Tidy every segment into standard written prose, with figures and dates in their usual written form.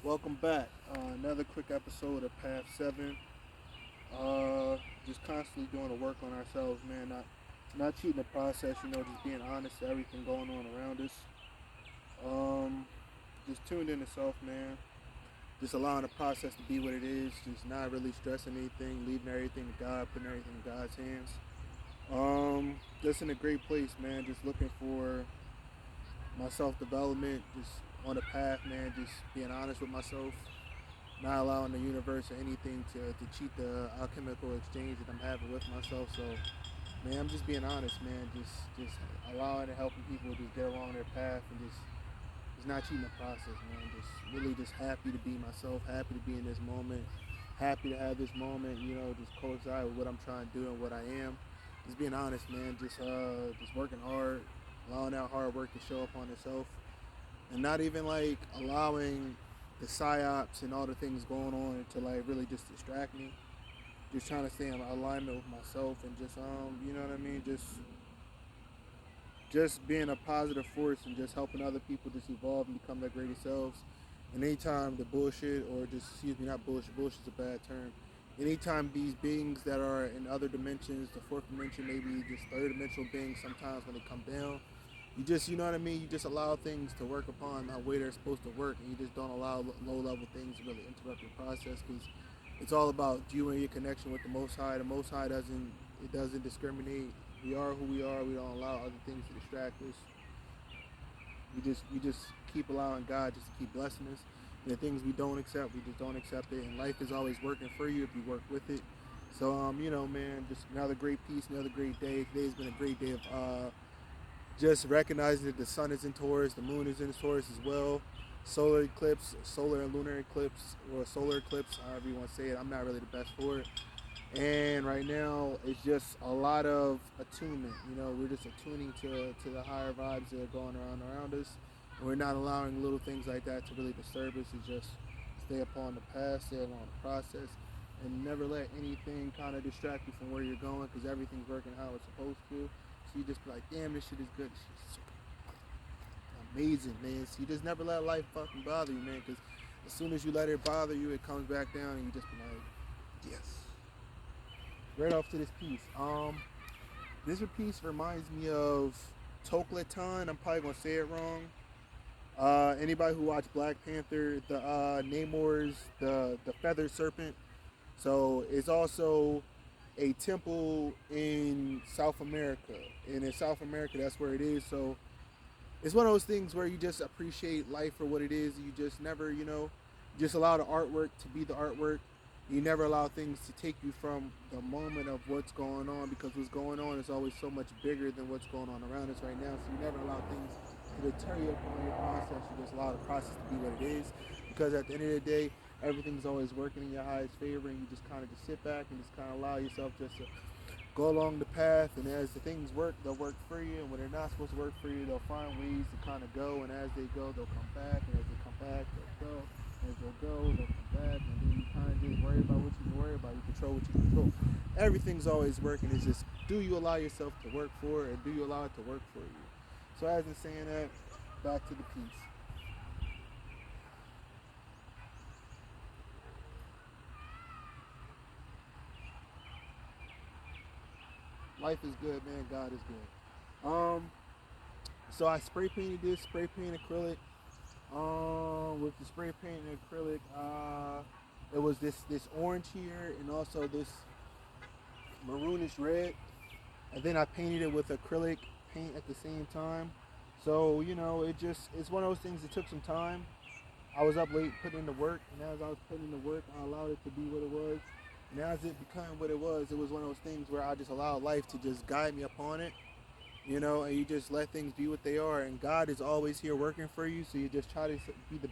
Welcome back. Another quick episode of Path 7. Uh, just constantly doing the work on ourselves, man. Not cheating the process, just being honest to everything going on around us. Um, just tuned into self, man. Just allowing the process to be what it is. Just not really stressing anything, leaving everything to God, putting everything in God's hands. Just in a great place, man. Just looking for my self development, just on a path, man. Just being honest with myself, not allowing the universe or anything to cheat the alchemical exchange that I'm having with myself. So, man, I'm just being honest, man. Just allowing and helping people just get along their path and just not cheating the process, man. Just really just happy to be myself, happy to be in this moment, happy to have this moment, just coincide with what I'm trying to do and what I am. Just being honest, man. Just working hard, allowing that hard work to show up on itself, and not even like allowing the psyops and all the things going on to like really just distract me. Just trying to stay in alignment with myself and just you know what I mean. Just being a positive force and just helping other people just evolve and become their greatest selves. And anytime the bullshit, or just excuse me, not bullshit. Bullshit's a bad term. Anytime these beings that are in other dimensions, the fourth dimension, maybe just third dimensional beings, sometimes when they come down, you know what I mean. You just allow things to work upon the way they're supposed to work, and you just don't allow low level things to really interrupt your process because it's all about you and your connection with the Most High. The Most High doesn't discriminate. We are who we are. We don't allow other things to distract us. We just keep allowing God just to keep blessing us. And the things we don't accept, we just don't accept it. And life is always working for you if you work with it. So man, just another great piece, another great day. Today's been a great day of just recognizing that the sun is in Taurus, the moon is in Taurus as well. Solar eclipse, solar and lunar eclipse, or solar eclipse, however you want to say it. I'm not really the best for it. And right now, it's just a lot of attunement. We're just attuning to the higher vibes that are going around us. And we're not allowing little things like that to really disturb us. It's just stay upon the path, stay along the process, and never let anything kind of distract you from where you're going because everything's working how it's supposed to. So you just be like, damn, this shit is good. This shit is so amazing, man. So you just never let life fucking bother you, man, because as soon as you let it bother you, it comes back down and you just be like, yes. Right off to this piece. This piece reminds me of Tokleton. I'm probably gonna say it wrong. Anybody who watched Black Panther, the Namor's the feathered serpent. So it's also a temple in South America, and in South America, that's where it is. So it's one of those things where you just appreciate life for what it is. You just never, just allow the artwork to be the artwork. You never allow things to take you from the moment of what's going on because what's going on is always so much bigger than what's going on around us right now. So you never allow things to deter you upon your process. You just allow the process to be what it is because at the end of the day, everything's always working in your highest favor, and you just kind of just sit back and just kind of allow yourself just to go along the path, and as the things work, they'll work for you, and when they're not supposed to work for you, they'll find ways to kind of go, and as they go, they'll come back, and as they come back, they'll go, and as they'll go, they'll come back, and then you kind of just worry about what you can worry about, you control what you control. Everything's always working, it's just, do you allow yourself to work for it, and do you allow it to work for you? So as in saying that, back to the piece. Life is good, man, God is good. So I spray painted this, spray paint acrylic. With the spray paint and acrylic, it was this orange here and also this maroonish red, and then I painted it with acrylic paint at the same time. So it's one of those things that took some time. I was up late putting in the work, and as I was putting in the work, I allowed it to be what it was. And as it became what it was one of those things where I just allowed life to just guide me upon it, and you just let things be what they are. And God is always here working for you, so you just try to be the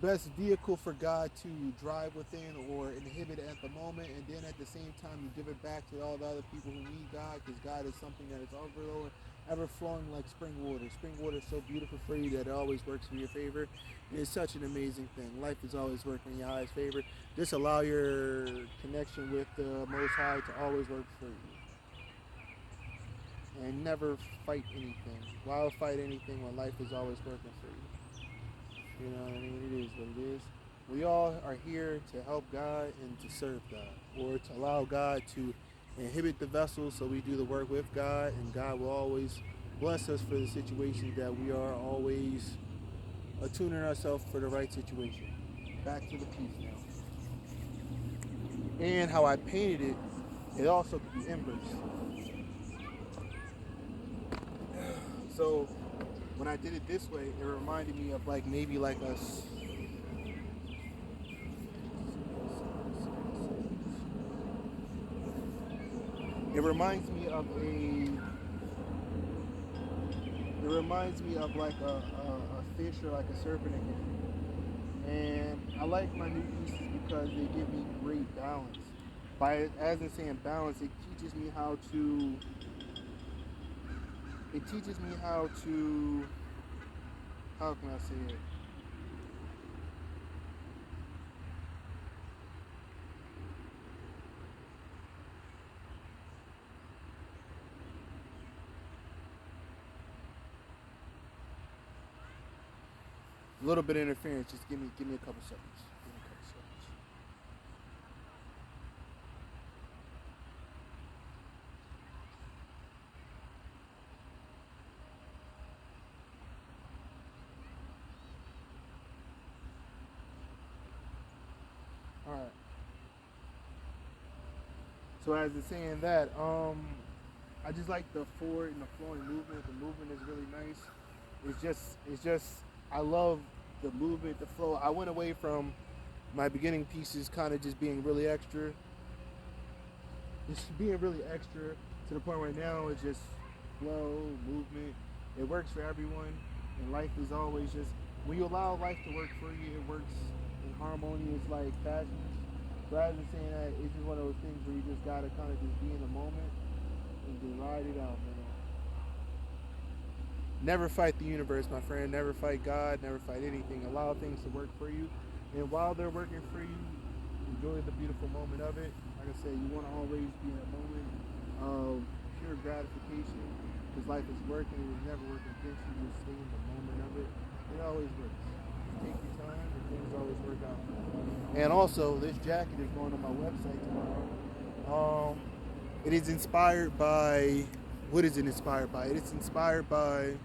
best vehicle for God to drive within or inhibit at the moment, and then at the same time you give it back to all the other people who need God, because God is something that is overflowing, ever flowing like spring water. Spring water is so beautiful for you that it always works for your favor. And it's such an amazing thing. Life is always working in your highest favor. Just allow your connection with the Most High to always work for you, and never fight anything. Why fight anything when life is always working for you? You know what I mean? It is what it is. We all are here to help God and to serve God, or to allow God to inhibit the vessel so we do the work with God, and God will always bless us for the situations that we are always attuning ourselves for the right situation. Back to the piece now. And how I painted it, it also could be inverse. So when I did it this way, it reminded me of like maybe like us. It reminds me of a. It reminds me of like a fish or like a serpent again. And I like my new pieces because they give me great balance. By as in saying balance, it teaches me how to. It teaches me how to. How can I say it? A little bit of interference. Just give me a couple seconds. Give me a couple seconds. All right. So as it's saying that, I just like the forward and the flowing movement. The movement is really nice. It's just I love the movement, the flow. I went away from my beginning pieces kind of just being really extra, just being really extra to the point right now it's just flow, movement. It works for everyone, and life is always just when you allow life to work for you, it works in harmonious like fashions. Rather than saying that, it's just one of those things where you just gotta kind of just be in the moment and just ride it out, man. Never fight the universe, my friend. Never fight God. Never fight anything. Allow things to work for you. And while they're working for you, enjoy the beautiful moment of it. Like I said, you want to always be in a moment of pure gratification because life is working. It was never working against you. Just stay in the moment of it. It always works. Take your time and things always work out. And also, this jacket is going on my website tomorrow. It is inspired by. What is it inspired by? It is inspired by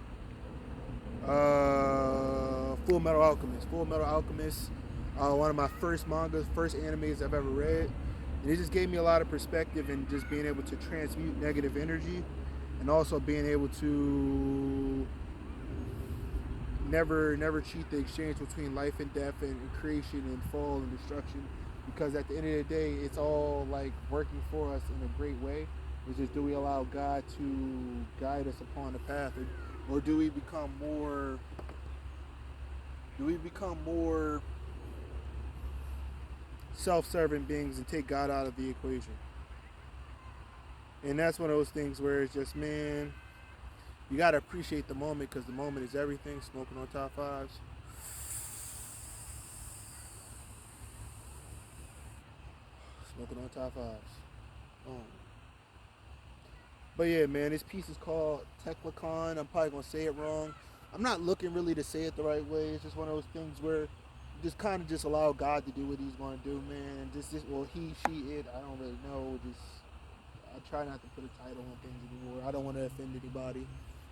Full Metal Alchemist. Full Metal Alchemist, one of my first mangas, first animes I've ever read. And it just gave me a lot of perspective and just being able to transmute negative energy and also being able to never cheat the exchange between life and death and creation and fall and destruction, because at the end of the day it's all like working for us in a great way. It's just, do we allow God to guide us upon the path, or do we become more self-serving beings and take God out of the equation? And that's one of those things where it's just, man, you got to appreciate the moment because the moment is everything. Smoking on top fives. Smoking on top fives. Oh. But yeah, man, this piece is called Quetzalcóatl. I'm probably going to say it wrong. I'm not looking really to say it the right way. It's just one of those things where you just kind of just allow God to do what he's going to do, man. Well, he, she, it, I don't really know. Just, I try not to put a title on things anymore. I don't want to offend anybody.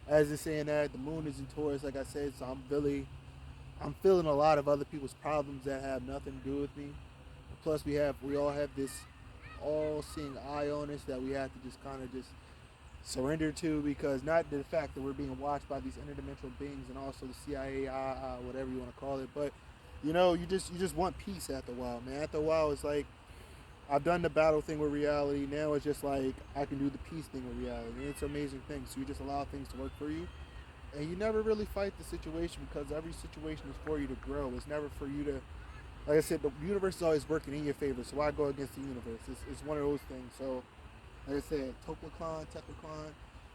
As it's saying that, the moon is in Taurus, like I said, so I'm feeling a lot of other people's problems that have nothing to do with me. Plus, we all have this all-seeing eye on us that we have to just kind of just surrender to, because not the fact that we're being watched by these interdimensional beings and also the CIA, whatever you want to call it, but you just want peace after a while, man. After a while, it's like I've done the battle thing with reality. Now it's just like I can do the peace thing with reality, and it's an amazing thing. So you just allow things to work for you, and you never really fight the situation because every situation is for you to grow. It's never for you to, like I said, the universe is always working in your favor. So why go against the universe? It's one of those things. So like I said, Teclacon,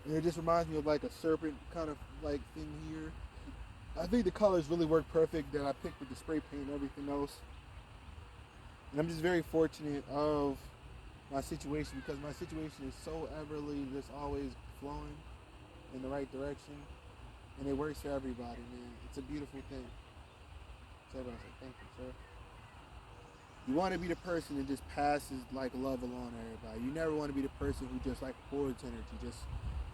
and it just reminds me of like a serpent kind of like thing here. I think the colors really work perfect that I picked with the spray paint and everything else. And I'm just very fortunate of my situation because my situation is so everly just always flowing in the right direction, and it works for everybody, man. It's a beautiful thing. So everyone's like, thank you, sir. You want to be the person that just passes like love along to everybody. You never want to be the person who just like hoards energy. Just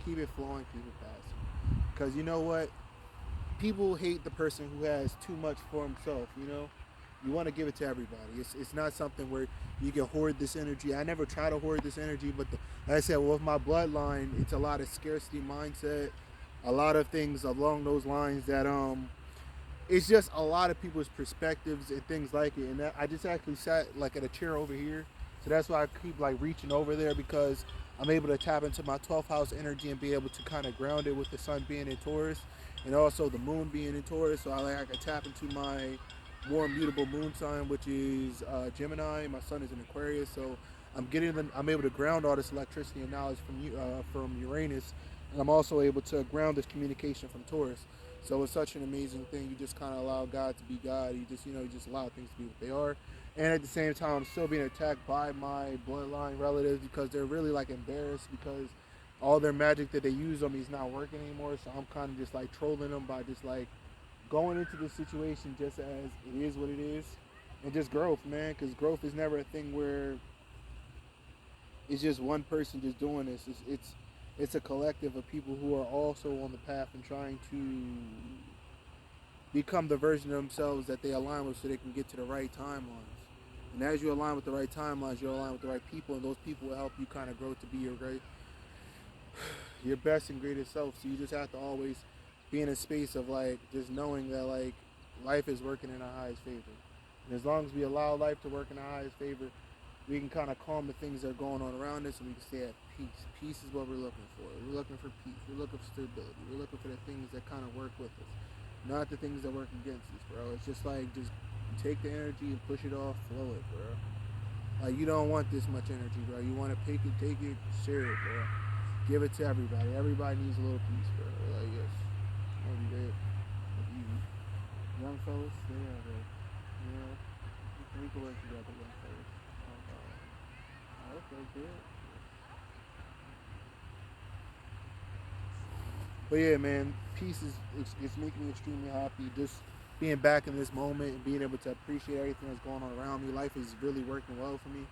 keep it flowing, keep it passing. Because you know what? People hate the person who has too much for himself, you know? You want to give it to everybody. It's not something where you can hoard this energy. I never try to hoard this energy, but like I said, with my bloodline, it's a lot of scarcity mindset, a lot of things along those lines that it's just a lot of people's perspectives and things like it. And that, I just actually sat like at a chair over here, so that's why I keep like reaching over there because I'm able to tap into my 12th house energy and be able to kind of ground it with the sun being in Taurus and also the moon being in Taurus. So I can tap into my more immutable moon sign, which is Gemini. My sun is in Aquarius, so I'm able to ground all this electricity and knowledge from Uranus, and I'm also able to ground this communication from Taurus. So it's such an amazing thing. You just kind of allow God to be God. You just allow things to be what they are. And at the same time, I'm still being attacked by my bloodline relatives because they're really like embarrassed because all their magic that they use on me is not working anymore. So I'm kind of just like trolling them by just like going into the situation just as it is what it is, and just growth, man. Because growth is never a thing where it's just one person just doing this. It's a collective of people who are also on the path and trying to become the version of themselves that they align with so they can get to the right timelines. And as you align with the right timelines, you align with the right people, and those people will help you kind of grow to be your best and greatest self. So you just have to always be in a space of like just knowing that like life is working in our highest favor. And as long as we allow life to work in our highest favor, we can kind of calm the things that are going on around us, and we can stay at peace. Peace is what we're looking for. We're looking for peace. We're looking for stability. We're looking for the things that kind of work with us, not the things that work against us, bro. It's just like just take the energy and push it off, flow it, bro. Like you don't want this much energy, bro. You want to take it, share it, bro. Give it to everybody. Everybody needs a little peace, bro. Like yes, maybe that. Young fellas, they are there. You know, we can work together, young fellas. Okay, good. But yeah, man, peace is it's making me extremely happy. Just being back in this moment and being able to appreciate everything that's going on around me. Life is really working well for me.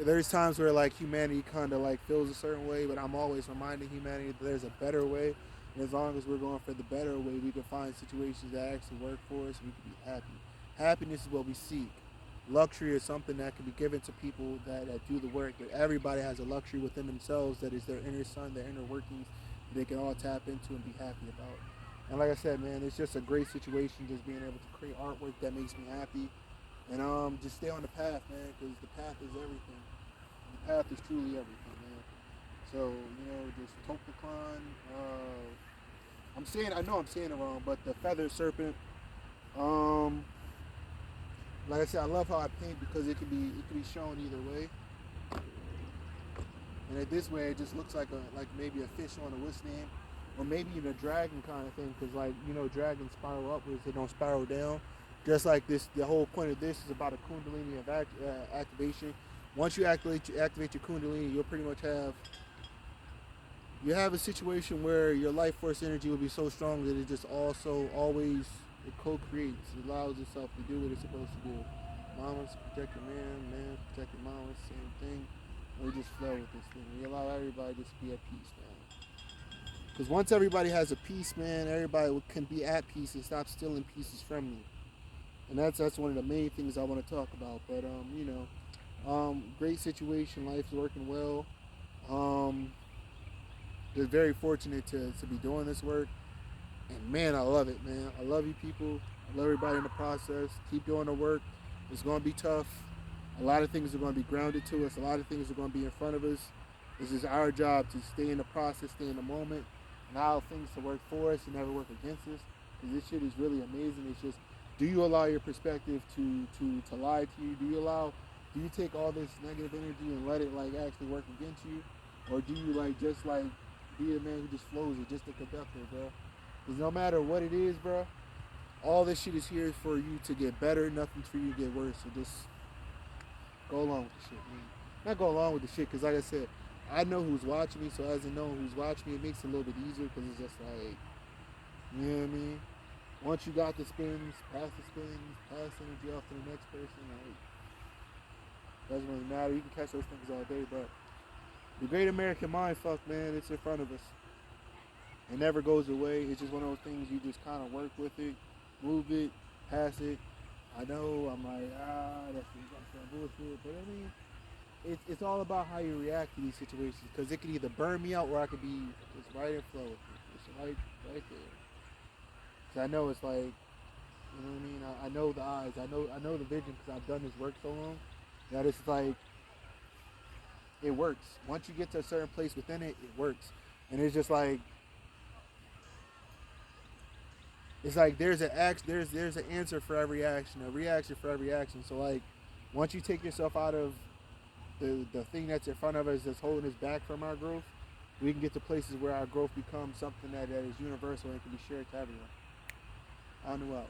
There's times where like humanity kind of like feels a certain way, but I'm always reminding humanity that there's a better way. And as long as we're going for the better way, we can find situations that actually work for us and we can be happy. Happiness is what we seek. Luxury is something that can be given to people that do the work. But everybody has a luxury within themselves that is their inner sun, their inner workings that they can all tap into and be happy about. And like I said, man, it's just a great situation just being able to create artwork that makes me happy. And just stay on the path, man, because the path is everything. The path is truly everything, man. So, just Topicon, I know I'm saying it wrong, but the feather serpent, like I said, I love how I paint because it can be shown either way. And at this way, it just looks like maybe a fish on a wristband, or maybe even a dragon kind of thing, because dragons spiral upwards, they don't spiral down. Just like this, the whole point of this is about a Kundalini activation. Once you activate your Kundalini, you'll pretty much have a situation where your life force energy will be so strong that it just also always it co-creates. It allows itself to do what it's supposed to do. Mamas protect your man protect your mamas, same thing. We just flow with this thing. We allow everybody just to be at peace, man. Because once everybody has a peace, man, everybody can be at peace and stop stealing pieces from you. And that's one of the main things I want to talk about. But great situation. Life's working well. Just very fortunate to be doing this work. And man, I love it, man. I love you people. I love everybody in the process. Keep doing the work. It's going to be tough. A lot of things are going to be grounded to us. A lot of things are going to be in front of us. It's just our job to stay in the process, stay in the moment, and allow things to work for us and never work against us. Because this shit is really amazing. It's just, do you allow your perspective to lie to you? Do you take all this negative energy and let it actually work against you? Or do you just be a man who just flows it, just a conductor, bro? Because no matter what it is, bro, all this shit is here for you to get better. Nothing's for you to get worse. So just go along with the shit, man. Not go along with the shit, because like I said, I know who's watching me. So as I know who's watching me, it makes it a little bit easier, because it's just like, you know what I mean? once you got the spins, pass energy off to the next person. Like, doesn't really matter. You can catch those things all day, but the great American mind, fuck, man, it's in front of us. It never goes away. It's just one of those things you just kind of work with it, move it, pass it. I know I'm like, that's some bullshit, but I mean, it's all about how you react to these situations, because it could either burn me out or I could be just right in flow with it. It's right there. Because I know it's like, you know what I mean? I know the eyes. I know the vision, because I've done this work so long that it's like, it works. Once you get to a certain place within it, it works. And it's just like, it's like there's an answer for every action, a reaction for every action. So like, once you take yourself out of the thing that's in front of us that's holding us back from our growth, we can get to places where our growth becomes something that is universal and can be shared to everyone. I don't know.